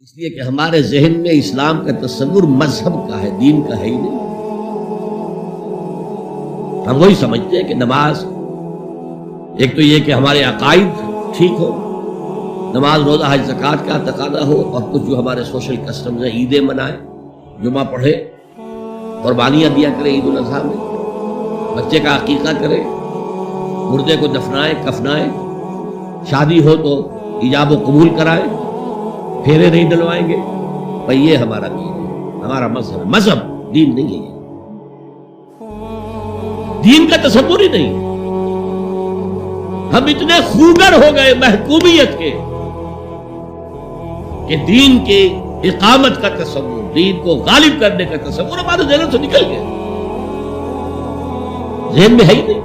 اس لیے کہ ہمارے ذہن میں اسلام کا تصور مذہب کا ہے، دین کا ہے ہی نہیں۔ ہم وہی سمجھتے ہیں کہ نماز ایک تو یہ کہ ہمارے عقائد ٹھیک ہو، نماز روزہ حج زکوٰۃ کا تقاضا ہو، اور کچھ جو ہمارے سوشل کسٹمز ہیں، عیدیں منائیں، جمعہ پڑھے، قربانیاں دیا کرے عید الاضحیٰ میں، بچے کا عقیقہ کرے، مردے کو دفنائے کفنائے، شادی ہو تو ایجاب و قبول کرائے، پھیرے نہیں ڈلوائیں گے۔ بھائی یہ ہمارا دین ہے، ہمارا مذہب ہے، مذہب دین نہیں ہے، یہ دین کا تصور ہی نہیں۔ ہم اتنے خوگر ہو گئے محکومیت کے کہ دین کے اقامت کا تصور، دین کو غالب کرنے کا تصور ہمارے ذہن سے نکل گیا، ذہن میں ہے ہی نہیں۔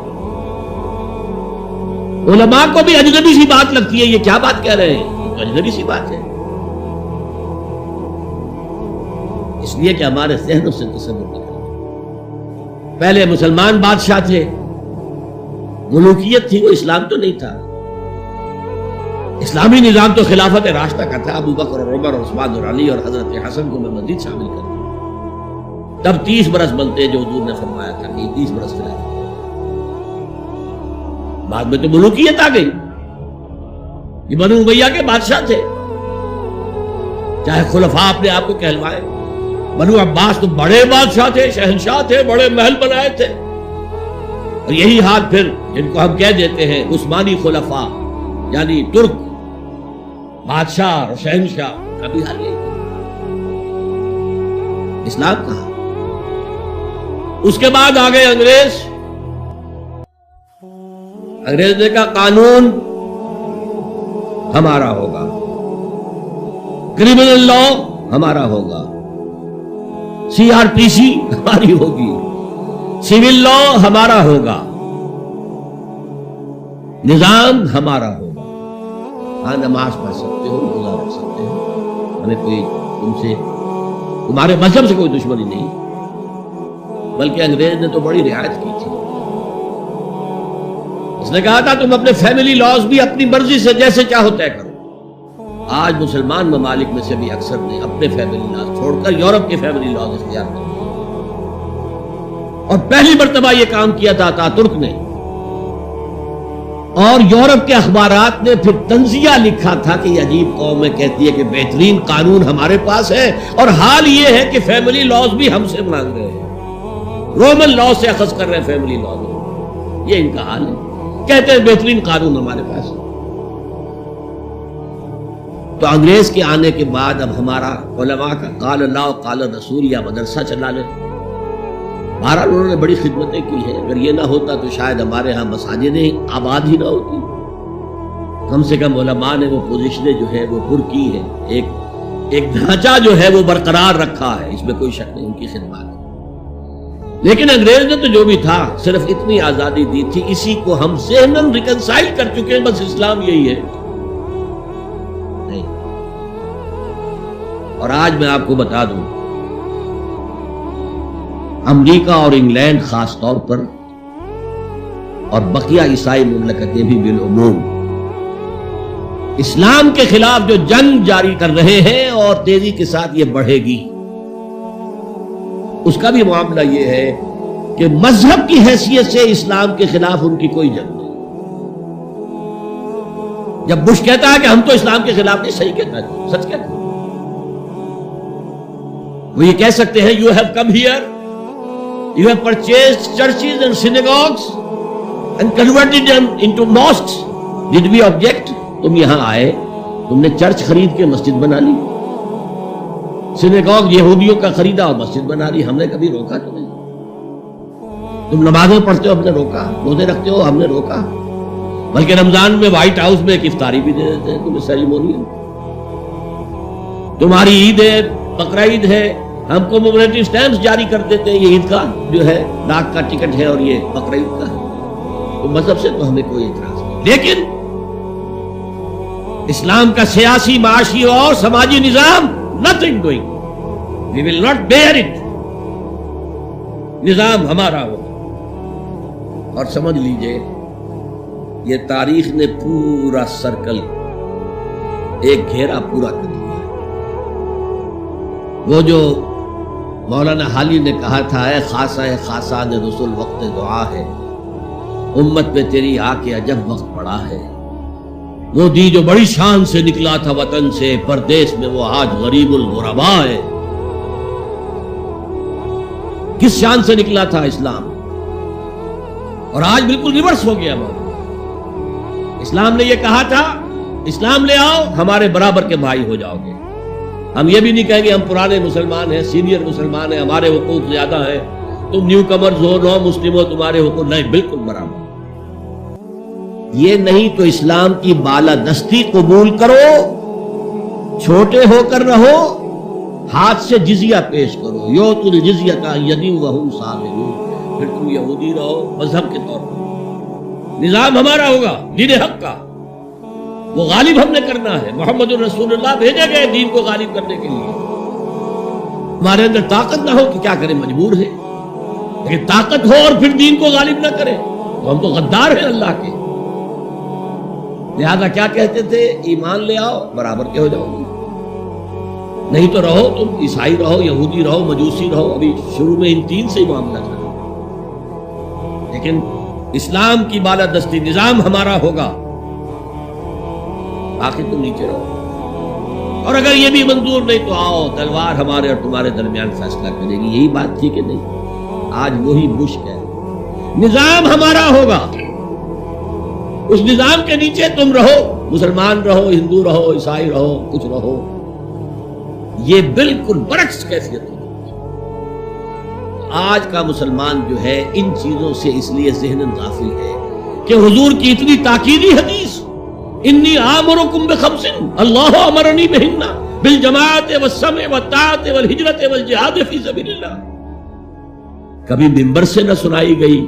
علماء کو بھی اجنبی سی بات لگتی ہے، یہ کیا بات کہہ رہے ہیں، تو اجنبی سی بات ہے، اس لیے کہ ہمارے ذہنوں سے تصور نکل گیا۔ پہلے مسلمان بادشاہ تھے، ملوکیت تھی، وہ اسلام تو نہیں تھا۔ اسلامی نظام تو خلافت راشدہ کا تھا، ابو بکر اور عمر اور عثمان اور علی اور حضرت حسن کو میں مزید شامل کر دوں، تب 30 برس بنتے جو حضور نے فرمایا تھا کہ 30 برس خلافت۔ بعد میں تو ملوکیت آ گئی، یہ بنو امیہ کے بادشاہ تھے، چاہے خلفاء اپنے آپ کو کہلوائے۔ بنو عباس تو بڑے بادشاہ تھے، شہنشاہ تھے، بڑے محل بنائے تھے، اور یہی حال پھر جن کو ہم کہہ دیتے ہیں عثمانی خلفاء، یعنی ترک بادشاہ اور شہنشاہ کا بھی حال یہی۔ اسلام کہاں؟ اس کے بعد آ گئے انگریز نے کہا قانون ہمارا ہوگا، کرمنل لا ہمارا ہوگا، CRPC ہماری ہوگی، سول لا ہمارا ہوگا، نظام ہمارا ہوگا۔ ہاں نماز پڑھ سکتے ہو، روزہ رکھ سکتے ہو، ہمیں کوئی تمہارے مذہب سے کوئی دشمنی نہیں، بلکہ انگریز نے تو بڑی رعایت کی تھی۔ اس نے کہا تھا تم اپنے فیملی لاز بھی اپنی مرضی سے جیسے چاہو طے کرو۔ آج مسلمان ممالک میں سے بھی اکثر نے اپنے فیملی لاز چھوڑ کر یورپ کے فیملی لاز اختیار کر لیے، اور پہلی مرتبہ یہ کام کیا تھا تاترک نے، اور یورپ کے اخبارات نے پھر تنزیہ لکھا تھا کہ یہ عجیب قوم ہے، کہتی ہے کہ بہترین قانون ہمارے پاس ہے، اور حال یہ ہے کہ فیملی لاز بھی ہم سے مانگ رہے ہیں، رومن لا سے اخذ کر رہے ہیں فیملی لاز، یہ ان کا حال ہے، کہتے ہیں بہترین قانون ہمارے پاس ہے۔ تو انگریز کے آنے کے بعد اب ہمارا علماء کا قال اللہ و قال رسول یا مدرسہ چلا لے، بہرحال انہوں نے بڑی خدمتیں کی ہیں، اگر یہ نہ ہوتا تو شاید ہمارے ہاں مساجد آباد ہی نہ ہوتی، کم سے کم علماء نے وہ پوزیشنیں جو ہے وہ پر کی ہے، ایک ڈھانچہ جو ہے وہ برقرار رکھا ہے، اس میں کوئی شک نہیں ان کی خدمات۔ لیکن انگریز نے تو جو بھی تھا صرف اتنی آزادی دی تھی، اسی کو ہم ذہناً ریکنسائل کر چکے ہیں، بس اسلام یہی ہے نہیں۔ اور آج میں آپ کو بتا دوں، امریکہ اور انگلینڈ خاص طور پر اور بقیہ عیسائی مملکتیں بھی بالعموم اسلام کے خلاف جو جنگ جاری کر رہے ہیں، اور تیزی کے ساتھ یہ بڑھے گی، اس کا بھی معاملہ یہ ہے کہ مذہب کی حیثیت سے اسلام کے خلاف ان کی کوئی جنگ نہیں۔ جب بش کہتا ہے کہ ہم تو اسلام کے خلاف نہیں، صحیح کہتا ہے، سچ کہتا ہے، وہ یہ کہہ سکتے ہیں you have come here, you have purchased churches and synagogues and converted them into mosques. Did we object? تم یہاں آئے، تم نے چرچ خرید کے مسجد بنا لی، سینیگوگ یہودیوں کا خریدا اور مسجد بنا لی، ہم نے کبھی روکا تو نہیں۔ تم نمازیں پڑھتے ہو، ہم نے روکا، روزے رکھتے ہو، ہم نے روکا، بلکہ رمضان میں وائٹ ہاؤس میں ایک افطاری بھی دے دیتے ہیں تمہیں سیریمونی۔ تمہاری عید ہے، بقرہ عید ہے، ہم کو میموریٹو سٹیمپس جاری کر دیتے ہیں، یہ عید کا جو ہے ڈاک کا ٹکٹ ہے اور یہ بقرہ عید کا ہے۔ تو مذہب سے تو ہمیں کوئی اعتراض نہیں، لیکن اسلام کا سیاسی، معاشی اور سماجی نظام nothing doing, we will not bear it، نظام ہمارا ہو۔ اور سمجھ لیجئے یہ تاریخ نے پورا سرکل ایک گھیرا پورا کر دیا ہے۔ وہ جو مولانا حالی نے کہا تھا، اے خاصہ خاصان رسول وقت دعا ہے، امت میں تیری آ کے عجب وقت پڑا ہے۔ وہ دی جو بڑی شان سے نکلا تھا وطن سے، پردیس میں وہ آج غریب الغربا ہے۔ کس شان سے نکلا تھا اسلام، اور آج بالکل ریورس ہو گیا۔ اسلام نے یہ کہا تھا، اسلام لے آؤ ہمارے برابر کے بھائی ہو جاؤ گے۔ ہم یہ بھی نہیں کہیں گے ہم پرانے مسلمان ہیں، سینئر مسلمان ہیں، ہمارے حقوق زیادہ ہیں، تم نیو کمرز ہو، نو مسلم ہو، تمہارے حقوق نہیں، بالکل برابر۔ یہ نہیں تو اسلام کی بالادستی قبول کرو، چھوٹے ہو کر رہو، ہاتھ سے جزیہ پیش کرو، یؤتوا الجزیۃ عن ید وہم صاغرون، پھر تم یہودی رہو مذہب کے طور پر۔ نظام ہمارا ہوگا، دین حق کا، وہ غالب ہم نے کرنا ہے۔ محمد الرسول اللہ بھیجے گئے دین کو غالب کرنے کے لیے۔ ہمارے اندر طاقت نہ ہو کہ کیا کریں، مجبور ہے، لیکن طاقت ہو اور پھر دین کو غالب نہ کرے تو ہم تو غدار ہیں اللہ کے۔ لہذا کیا کہتے تھے، ایمان لے آؤ برابر کے ہو جاؤ گے، نہیں تو رہو تم عیسائی رہو، یہودی رہو، مجوسی رہو۔ ابھی شروع میں ان تین سے ہی معاملہ تھا، لیکن اسلام کی بالادستی نظام ہمارا ہوگا، باقی تم نیچے رہو۔ اور اگر یہ بھی منظور نہیں تو آؤ تلوار ہمارے اور تمہارے درمیان فیصلہ کرے گی۔ یہی بات تھی کہ نہیں؟ آج وہی مشک ہے، نظام ہمارا ہوگا، اس نظام کے نیچے تم رہو، مسلمان رہو، ہندو رہو، عیسائی رہو، کچھ رہو۔ یہ بالکل برعکس کیفیت ہے۔ آج کا مسلمان جو ہے ان چیزوں سے اس لیے ذہن غافل ہے کہ حضور کی اتنی تاکیدی حدیث، انی آمرکم بخمس اللہ امرنی بہن بالجماعت والسمع والطاعت والہجرت والجہاد فی سبیل اللہ، کبھی منبر سے نہ سنائی گئی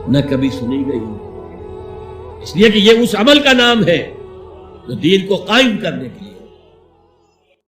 نہ کبھی سنی گئی، اس لیے کہ یہ اس عمل کا نام ہے جو دین کو قائم کرنے کے لیے